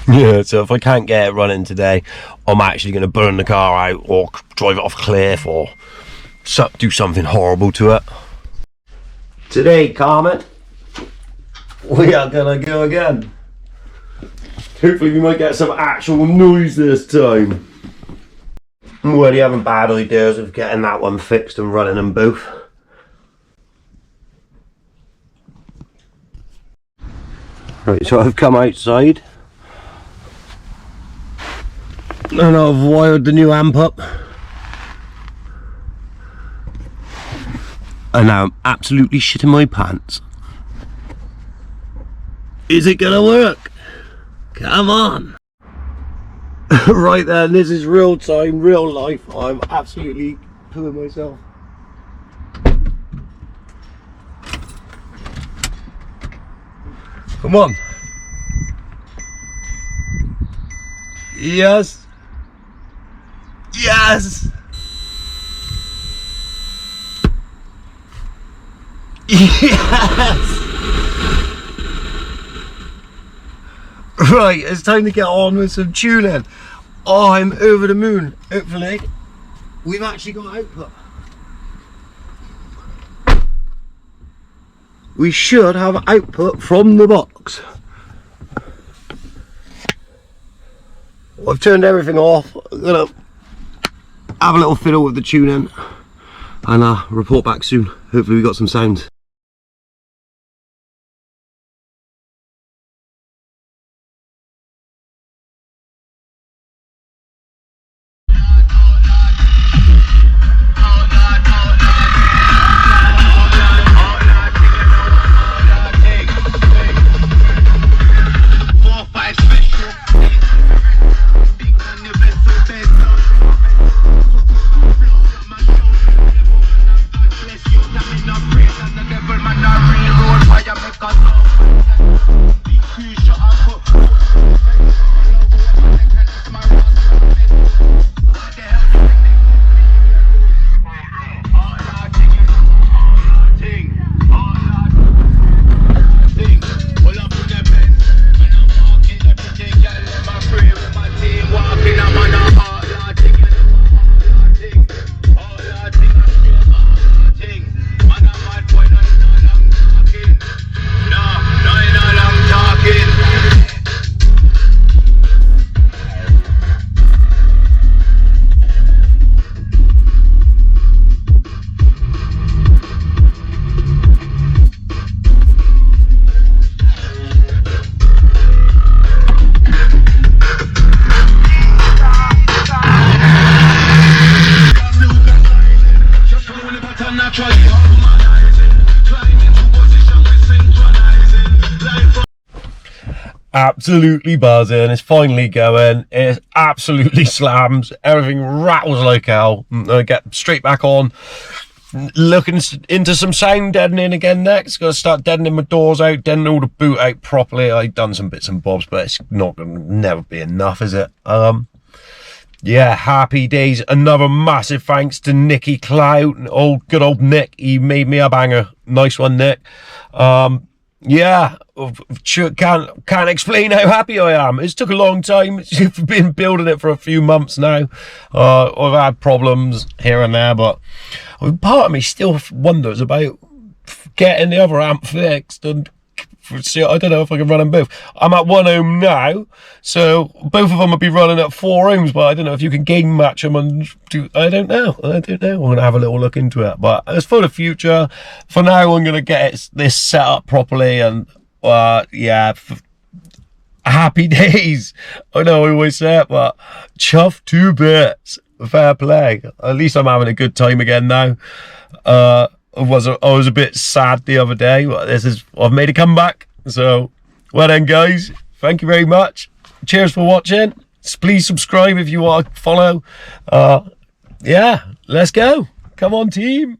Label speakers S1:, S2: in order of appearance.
S1: Yeah, so if I can't get it running today, I'm actually going to burn the car out or drive it off a cliff or do something horrible to it. Today, Carmen, we are going to go again. Hopefully we might get some actual noise this time. I'm already having bad ideas of getting that one fixed and running them both. Right, so I've come outside and I've wired the new amp up, and now I'm absolutely shitting my pants. Is it gonna work? Come on. Right then, this is real time, real life. I'm absolutely pooing myself. Come on. Yes. Yes. Yes. Right, it's time to get on with some tuning. Oh, I'm over the moon. Hopefully, we've actually got output. We should have output from the box. I've turned everything off. I'm gonna have a little fiddle with the tuning and report back soon. Hopefully we got some sound. Absolutely buzzing. It's finally going. It absolutely slams. Everything rattles like hell. I get straight back on, looking into some sound deadening again next. Gotta start deadening my doors out, deadening all the boot out properly. I've done some bits and bobs, but it's not gonna never be enough, is it? Yeah, happy days. Another massive thanks to Nicky Clout, good old Nick. He made me a banger. Nice one, Nick. Yeah, can't explain how happy I am. It's took a long time. I've been building it for a few months now. I've had problems here and there, but part of me still wonders about getting the other amp fixed, and I don't know if I can run them both. I'm at 1 ohm now, so both of them will be running at 4 ohms, but I don't know if you can gain match them and do. I don't know. I'm gonna have a little look into it, but it's for the future. For now, I'm gonna get this set up properly, and yeah, happy days. I know I always say it, but chuff 2 bits. Fair play. At least I'm having a good time again now. I was a bit sad the other day, but I've made a comeback. So, well then, guys, thank you very much. Cheers for watching. Please subscribe if you want to follow. Yeah, let's go. Come on, team.